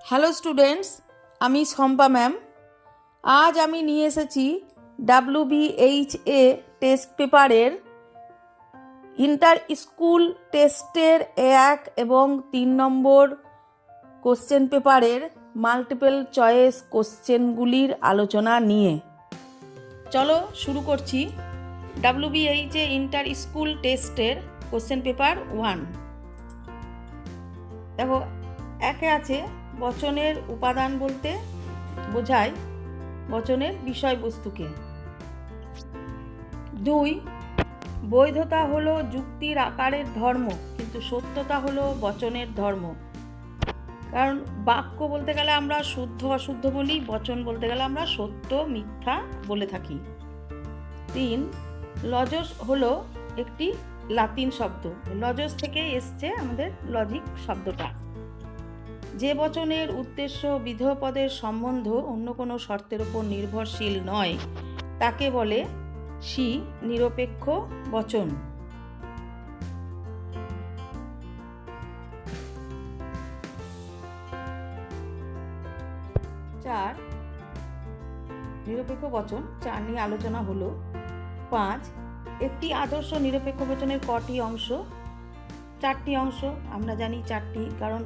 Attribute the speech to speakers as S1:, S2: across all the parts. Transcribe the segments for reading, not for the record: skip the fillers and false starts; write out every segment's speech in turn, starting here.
S1: Hello students, আমি Shampa ma'am. আজ আমি নিয়ে এসেছি WBHA টেস্ট পেপারের ইন্টার স্কুল টেস্টের 1 এবং 3 নম্বর কোশ্চেন পেপারের মাল্টিপল চয়েস কোশ্চেনগুলির আলোচনা নিয়ে। চলো শুরু করছি। WBHA ইন্টার স্কুল টেস্টের কোশ্চেন পেপার 1। দেখো, একে আছে বচনের উপাদান বলতে বোঝায় বচনের বিষয়বস্তুকে। 2, বৈধতা হলো যুক্তির আকারের ধর্ম, কিন্তু সত্যতা হলো বচনের ধর্ম। কারণ বাক্য বলতে গেলে আমরা শুদ্ধ অশুদ্ধ বলি, বচন বলতে গেলে আমরা সত্য মিথ্যা বলে থাকি। 3, লজস হলো একটি লাতিন শব্দ। লজস থেকে এসছে আমাদের লজিক শব্দটা। যে বচনের উদ্দেশ্য বিধেয় পদের সম্বন্ধ অন্য কোনো শর্তের উপর নির্ভরশীল নয় তাকে বলে নিরপেক্ষ বচন। 4, নিরপেক্ষ বচন 4 নিয়ে আলোচনা হলো। 5, একটি আদর্শ নিরপেক্ষ বচনের কটি অংশ? 4টি অংশ। আমরা জানি 4টি, কারণ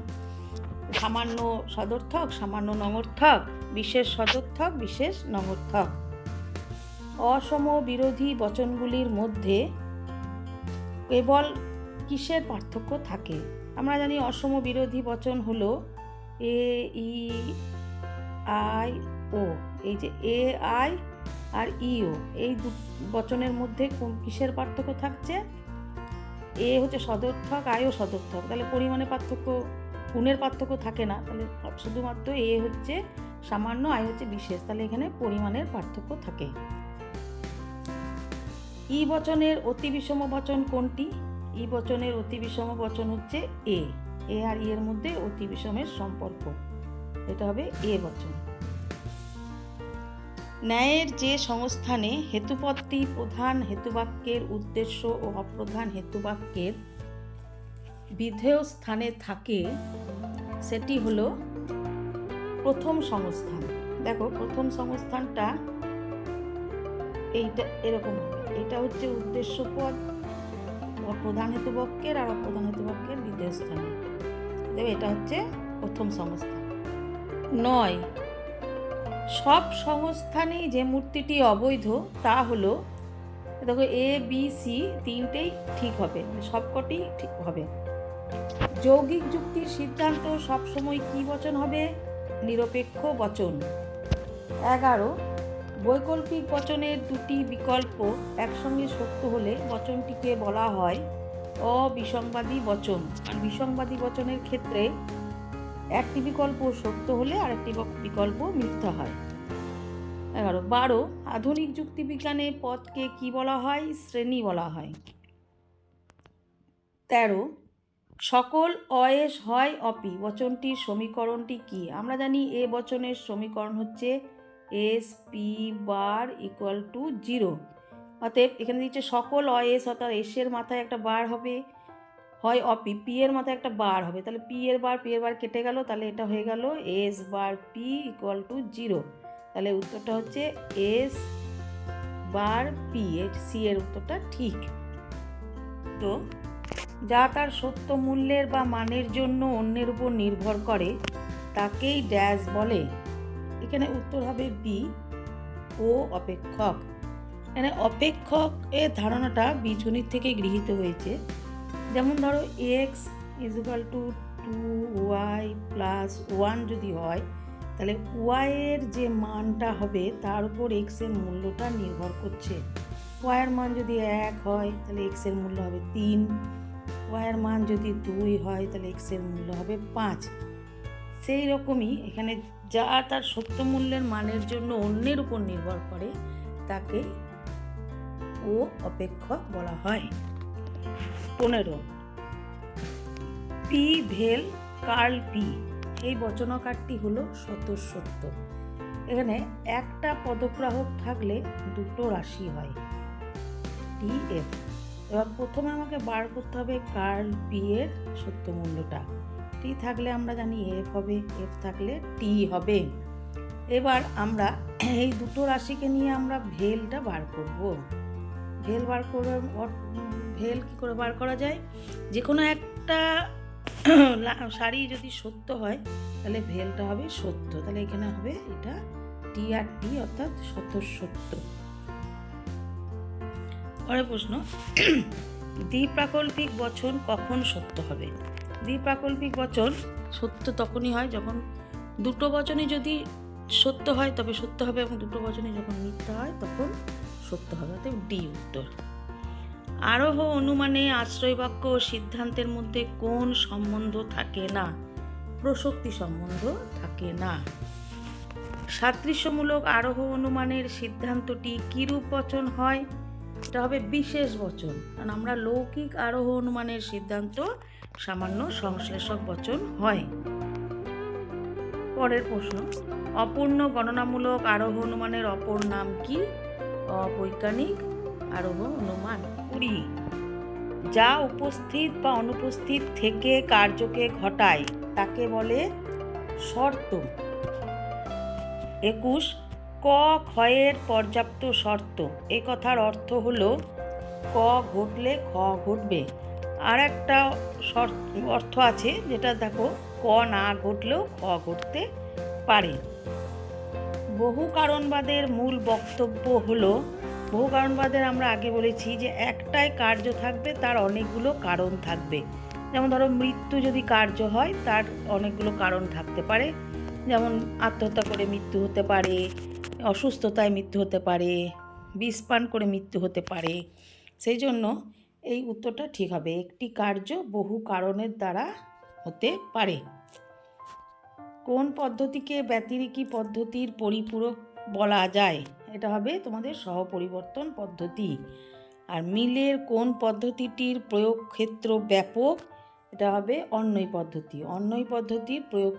S1: সামান্য সদর্থক, সামান্য নঙর্থক, বিশেষ সদর্থক, বিশেষ নঙর্থক। অসম বিরোধী বচনগুলির মধ্যে কেবল কিসের পার্থক্য থাকে? আমরা জানি অসম বিরোধী বচন হলো এ, ই, আই, ও। এই যে এ, আই আর ই, ও, এই বচনের মধ্যে কিসের পার্থক্য থাকছে? এ হচ্ছে সদর্থক, আইও সদর্থক, তাহলে পরিমাণে পার্থক্য, গুণের পার্থক্য থাকে না। তাহলে শুধুমাত্র এ হচ্ছে সামান্য, আই হচ্ছে বিশেষ, তাহলে এখানে পরিমাণের পার্থক্য থাকে। ই বচনের অতি বিষম বচন কোনটি? ই বচনের অতি বিষম বচন হচ্ছে এ। এ আর ই এর মধ্যে অতি বিষমের সম্পর্ক, এটা হবে এ বচন। ন্যায়ের যে সংস্থানে হেতুপদটি প্রধান হেতুবাক্যের উদ্দেশ্য ও অপ্রধান হেতুবাক্যের বিধেয় স্থানে থাকে সেটি হলো প্রথম সংস্থান। দেখো, প্রথম সংস্থানটা এইটা এরকম হবে। এটা হচ্ছে উদ্দেশ্য পদ প্রধান হেতুবাক্যের আর অপ্রধান হেতুবাক্যের বিধেয় স্থানে দেবে, এটা হচ্ছে প্রথম সংস্থান। 9, সব সংস্থানেই যে মূর্তিটি অবৈধ তা হলো, দেখো এ, বি, সি তিনটেই ঠিক হবে, সবকটি ঠিক হবে। যৌগিক যুক্তির সিদ্ধান্ত সবসময় কি বচন হবে? নিরপেক্ষ বচন। 11, বৈকল্পিক বচনের দুটি বিকল্প একসঙ্গে সত্য হলে বচনটিকে বলা হয় অবিসংবাদী বচন। আর বিসংবাদী বচনের ক্ষেত্রে একটি বিকল্প সত্য হলে আরেকটি বিকল্প মিথ্যা হয়। 12, আধুনিক যুক্তিবিজ্ঞানে পদকে কি বলা হয়? শ্রেণী বলা হয়। 13, সকল অয়েস হয় অপি বচনটির সমীকরণটি কি? আমরা জানি এ বচনের সমীকরণ হচ্ছে S P bar equal to 0। অতএব এখানে দিচ্ছে সকল অয়েস, অর্থাৎ এস এর মাথায় একটা বার হবে, হয় অপি, পি এর মাথায় একটা বার হবে, তাহলে পি এর বার কেটে গেল, তাহলে এটা হয়ে গেল S bar P equal to 0। তাহলে উত্তরটা হচ্ছে এস বার পি, সি এর উত্তরটা ঠিক। তো যা তার সত্য মূল্যের বা মানের জন্য অন্যের উপর নির্ভর করে তাকেই ড্যাশ বলে। এখানে উত্তর হবে বি, ও অপেক্ষক। এখানে অপেক্ষক এর ধারণাটা বীজগণিত থেকে গৃহীত হয়েছে। যেমন ধরো x equal to 2y plus 1 যদি হয়, তাহলে ওয়াইয়ের যে মানটা হবে তার উপর এক্সের মূল্যটা নির্ভর করছে। ওয়াইয়ের মান যদি 1 হয় তাহলে এক্সের মূল্য হবে 3, ওয়াইয়ের মান যদি 2 হয় তাহলে এক্সের মূল্য হবে 5। সেই রকমই এখানে যা তার সত্য মূল্যের মানের জন্য অন্যের উপর নির্ভর করে তাকে ও অপেক্ষক বলা হয়। 15, পি ভেল কার্ল পি, এই বচনাকারটি হলো স্বতঃসত্য। এখানে একটা পদগ্রাহক থাকলে দুটো রাশি হয়, টি এফ। এবার প্রথমে আমাকে বার করতে হবে কার্ল পি এর সত্য মূল্যটা। টি থাকলে আমরা জানি এফ হবে, এফ থাকলে টি হবে। এবার আমরা এই দুটো রাশিকে নিয়ে আমরা ভেলটা বার করব। ভেল বার করে ভেল কী করে বার করা যায়? যে কোনো একটা সারি যদি সত্য হয় তাহলে ভেলটা হবে সত্য, তাহলে এখানে হবে এটা টি আর টি অর্থাৎ সত্য। পরের প্রশ্ন, দ্বিপ্রাকল্পিক বচন কখন সত্য হবে? দ্বিপ্রাকল্পিক বচন সত্য তখনই হয় যখন দুটো বচনই যদি সত্য হয় তবে সত্য হবে, এবং দুটো বচনই যখন মিথ্যা হয় তখন সত্য হবে, অর্থাৎ ডি উত্তর। আরোহ অনুমানে আশ্রয় বাক্য ও সিদ্ধান্তের মধ্যে কোন সম্বন্ধ থাকে না? প্রসক্তি সম্বন্ধ থাকে না। সাদৃশ্যমূলক আরোহ অনুমানের সিদ্ধান্তটি কিরূপ বচন হয়? এটা হবে বিশেষ বচন, কারণ আমরা লৌকিক আরোহ অনুমানের সিদ্ধান্ত সামান্য সংশ্লেষক বচন হয়। পরের প্রশ্ন, অপূর্ণ গণনামূলক আরোহ অনুমানের অপর নাম কি? অবৈজ্ঞানিক আরোহ অনুমান। 20, যা উপস্থিত বা অনুপস্থিত থেকে কার্যকে ঘটায় তাকে বলে শর্ত। 21, ক ক্ষয়ের পর্যাপ্ত শর্ত। এ কথার অর্থ হলো ক ঘটলে খ ঘটবে। আর একটা অর্থ আছে যেটা দেখো, ক না ঘটলেও খ ঘটতে পারে। বহু কারণবাদের মূল বক্তব্য হলো, বহু কারণবাদের আমরা আগে বলেছি যে একটাই কার্য থাকবে, তার অনেকগুলো কারণ থাকবে। যেমন ধরো মৃত্যু যদি কার্য হয় তার অনেকগুলো কারণ থাকতে পারে, যেমন আত্মহত্যা করে মৃত্যু হতে পারে, অসুস্থতায় মৃত্যু হতে পারে, বিষ পান করে মৃত্যু হতে পারে। সেই জন্য এই উত্তরটা ঠিক হবে, একটি কার্য বহু কারণের দ্বারা হতে পারে। কোন পদ্ধতিকে ব্যতিরেকি পদ্ধতির পরিপূরক বলা যায়? এটা হবে তোমাদের সহপরিবর্তন পদ্ধতি। আর মিলের কোন পদ্ধতিটির প্রয়োগ ক্ষেত্র ব্যাপক? এটা হবে অন্বয় পদ্ধতি। অন্বয় পদ্ধতির প্রয়োগ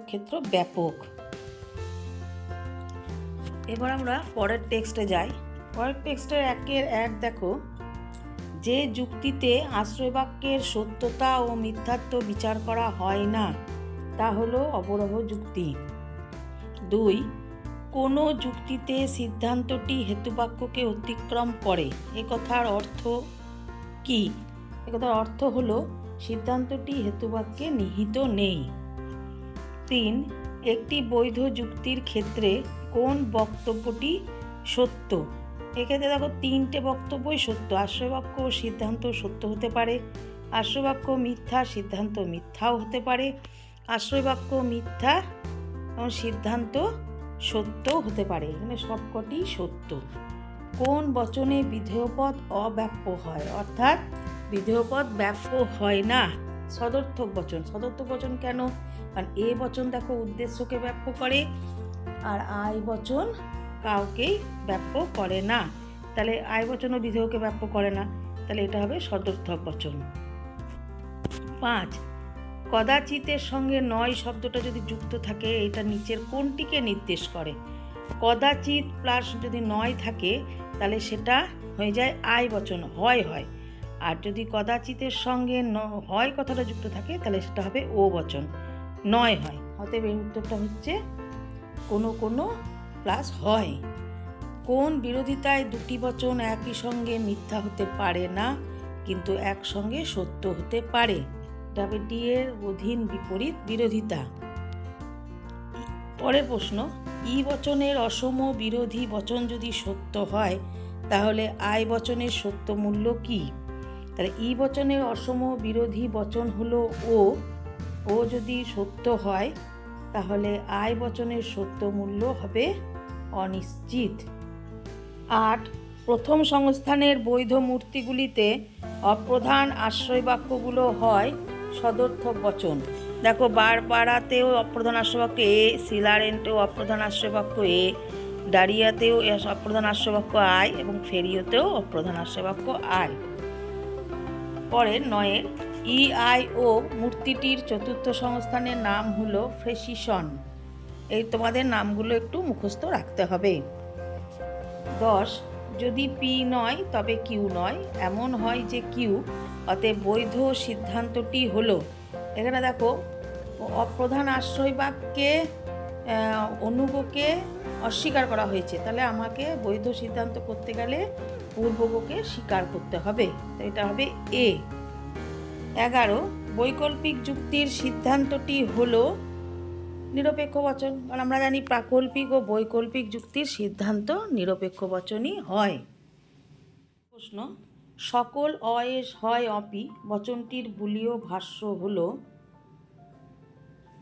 S1: ক্ষেত্র ব্যাপক। এবার আমরা পরের টেক্সটে যাই। পরের টেক্সটের 1-1 দেখো, যে যুক্তিতে আশ্রয়বাক্যের সত্যতা ও মিথ্যাত্ব বিচার করা হয় না তা হলো অবরোহ যুক্তি। 2, কোনো যুক্তিতে সিদ্ধান্তটি হেতুবাক্যকে অতিক্রম করে, এ কথার অর্থ কি? এ কথার অর্থ হলো সিদ্ধান্তটি হেতুবাক্যে নিহিত নেই। 3, একটি বৈধ যুক্তির ক্ষেত্রে কোন বক্তব্যটি সত্য? এক্ষেত্রে দেখো 3টে বক্তব্যই সত্য। আশ্রয়বাক্য ও সিদ্ধান্ত সত্য হতে পারে, আশ্রয়বাক্য মিথ্যা, সিদ্ধান্ত মিথ্যাও হতে পারে, আশ্রয়বাক্য মিথ্যা এবং সিদ্ধান্ত সত্যও হতে পারে। এখানে সবকটি সত্য। কোন বচনে বিধেয়পদ অব্যাপ্য হয়? অর্থাৎ বিধেয়পদ ব্যাপ্য হয় না। সদর্থক বচন। সদর্থক বচন কেন? কারণ এ বচন দেখো উদ্দেশ্যকে ব্যাপ্য করে, আর আই বচন কাউকেই ব্যাপ্য করে না। তাহলে আই বচনও বিধেয়কে ব্যাপ্য করে না, তাহলে এটা হবে সদর্থক বচন। 5, কদাচিতের সঙ্গে নয় শব্দটা যদি যুক্ত থাকে এটা নিচের কোনটিকে নির্দেশ করে? কদাচিৎ প্লাস যদি নয় থাকে তাহলে সেটা হয়ে যায় আই বচন, হয়। আর যদি কদাচিতের সঙ্গে হয় কথাটা যুক্ত থাকে তাহলে সেটা হবে ও বচন, নয় হয়। অতএব এই উত্তরটা হচ্ছে কোনো প্লাস হয়। কোন বিরোধিতায় দুটি বচন একই সঙ্গে মিথ্যা হতে পারে না কিন্তু একসঙ্গে সত্য হতে পারে? এটা হবে ডি এর অধীন বিপরীত বিরোধিতা। পরের প্রশ্ন, ই বচনের অসম বিরোধী বচন যদি সত্য হয় তাহলে আই বচনের সত্য মূল্য কি? তাহলে ই বচনের অসম বিরোধী বচন হলো ও যদি সত্য হয় তাহলে আই বচনের সত্য মূল্য হবে অনিশ্চিত। 8, প্রথম সংস্থানের বৈধ মূর্তিগুলিতে অপ্রধান আশ্রয় বাক্যগুলো হয় সদর্থক বচন। দেখো বারবারাতেও অপ্রধান আশ্রয়বাক্য এ, সিলারেন্টেও অপ্রধান আশ্রয়বাক্য এ, ডারিয়াতেও অপ্রধান আশ্রয়বাক্য আই এবং ফেরিওতেও অপ্রধান আশ্রয়বাক্য আই। পরের 9, ই আই ও মূর্তিটির চতুর্থ সংস্থানের নাম হলো ফ্রেসিশন। এই তোমাদের নামগুলো একটু মুখস্থ রাখতে হবে। 10, যদি পি নয় তবে কিউ নয়, এমন হয় যে কিউ অতএব বৈধ সিদ্ধান্তটি হলো, এখানে দেখো প্রধান আশ্রয় বাক্যে অনুগকে অস্বীকার করা হয়েছে, তাহলে আমাকে বৈধ সিদ্ধান্ত করতে গেলে পূর্বগকে স্বীকার করতে হবে, তো এটা হবে এ। 11 বৈকল্পিক যুক্তির সিদ্ধান্তটি হলো নিরপেক্ষ বচন, কারণ আমরা জানি প্রাকল্পিক ও বৈকল্পিক যুক্তির সিদ্ধান্ত নিরপেক্ষ বচনই হয়। প্রশ্ন, সকল অয়েস হয় অপি বচনটির বুলীয় ভাষ্য হলো,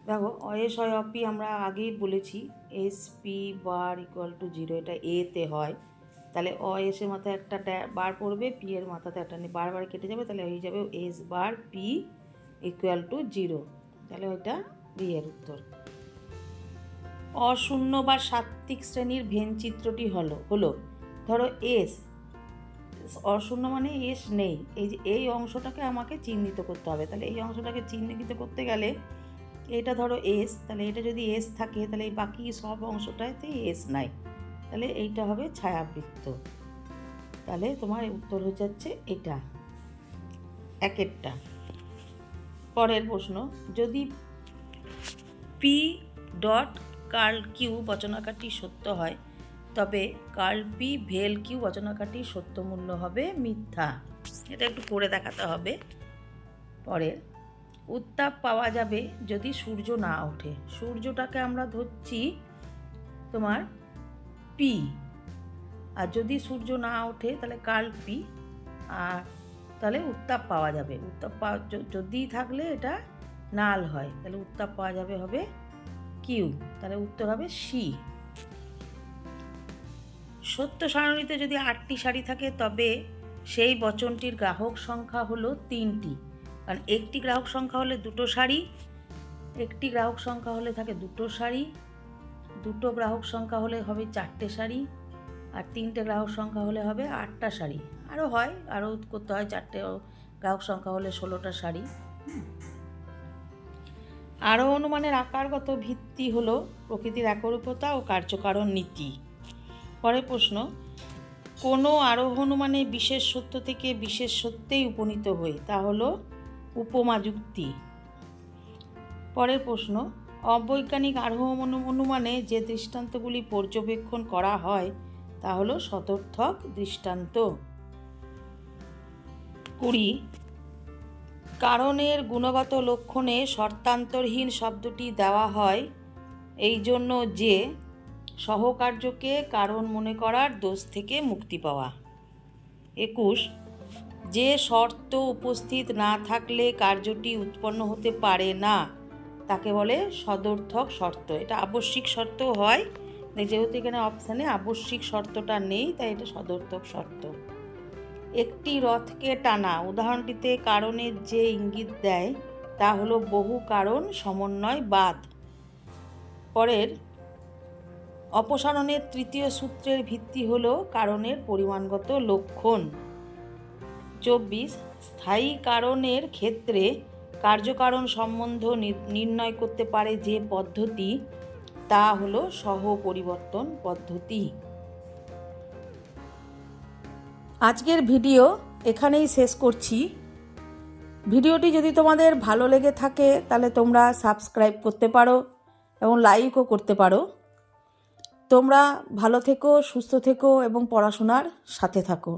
S1: দেখো অয়েস হয় অপি আমরা আগেই বলেছি S P bar equal to 0, এটা এতে হয়, তাহলে অয়েসের মাথায় একটা বার পড়বে, পি এর মাথাতে একটা বারবার কেটে যাবে, তাহলে হয়ে যাবে S bar P equal to 0, তাহলে ওইটা বি এর উত্তর। অশূন্য বা সাত্ত্বিক শ্রেণীর ভেন চিত্রটি হলো ধরো এস, অশূন্য মানে এস নেই, এই যে এই অংশটাকে আমাকে চিহ্নিত করতে হবে, তাহলে এই অংশটাকে চিহ্নিত করতে গেলে এটা ধরো এস, তাহলে এটা যদি এস থাকে তাহলে এই বাকি সব অংশটাতে এস নাই, তাহলে এইটা হবে ছায়াবৃত্ত, তাহলে তোমার উত্তর হয়ে যাচ্ছে এটা একেরটা। পরের প্রশ্ন, যদি পি ডট কার্ল কিউ বচনাকারটি সত্য হয় তবে কার্ল পি ভেল কিউ বচনাকারটি সত্য মূল্য হবে মিথ্যা, এটা একটু করে দেখাতে হবে। পরের, উত্তাপ পাওয়া যাবে যদি সূর্য না ওঠে, সূর্যটাকে আমরা ধরছি তোমার পি, আর যদি সূর্য না ওঠে তাহলে কার্ল পি, আর তাহলে উত্তাপ পাওয়া যাবে, উত্তাপ যদি থাকলে এটা নাল হয়, তাহলে উত্তাপ পাওয়া যাবে হবে কিউ, তাহলে উত্তর হবে সি। সত্য সারণীতে যদি 8টি সারি থাকে তবে সেই বচনটির গ্রাহক সংখ্যা হলো 3টি, কারণ একটি গ্রাহক সংখ্যা হলে 2টো সারি, একটি গ্রাহক সংখ্যা হলে থাকে 2টো সারি, 2টো গ্রাহক সংখ্যা হলে হবে 4টে সারি, আর 3টে গ্রাহক সংখ্যা হলে হবে 8টা সারি, আরও হয়, আরও করতে হয়, 4টে গ্রাহক সংখ্যা হলে 16টা সারি। আরও অনুমানের আকারগত ভিত্তি হলো প্রকৃতির একরূপতা ও কার্যকারণ নীতি। পরের প্রশ্ন, কোনো আরোহ অনুমানে বিশেষ সত্য থেকে বিশেষ সত্যেই উপনীত হই, তা হলো উপমা যুক্তি। পরের প্রশ্ন, অবৈজ্ঞানিক আরোহ অনুমানে যে দৃষ্টান্তগুলি পর্যবেক্ষণ করা হয় তা হলো সদর্থক দৃষ্টান্ত। 20 কারণের গুণগত লক্ষণে শর্তান্তরহীন শব্দটি দেওয়া হয় এই জন্য যে সহকার্যকে কারণ মনে করার দোষ থেকে মুক্তি পাওয়া। 21 যে শর্ত উপস্থিত না থাকলে কার্যটি উৎপন্ন হতে পারে না তাকে বলে সদর্থক শর্ত, এটা আবশ্যিক শর্ত হয়, যেহেতু এখানে অপশানে আবশ্যিক শর্তটা নেই তাই এটা সদর্থক শর্ত। একটি রথকে টানা উদাহরণটিতে কারণের যে ইঙ্গিত দেয় তা হলো বহু কারণ সমন্বয় বাদ। পরের, অপসারণের তৃতীয় সূত্রের ভিত্তি হলো কারণের পরিমাণগত লক্ষণ। 24 স্থায়ী কারণের ক্ষেত্রে কার্যকারণ সম্বন্ধ নির্ণয় করতে পারে যে পদ্ধতি তা হলো সহপরিবর্তন পদ্ধতি। আজকের ভিডিও এখানেই শেষ করছি। ভিডিওটি যদি তোমাদের ভালো লেগে থাকে তাহলে তোমরা সাবস্ক্রাইব করতে পারো এবং লাইকও করতে পারো। তোমরা ভালো থেকো, সুস্থ থেকো এবং পড়াশোনার সাথে থাকো।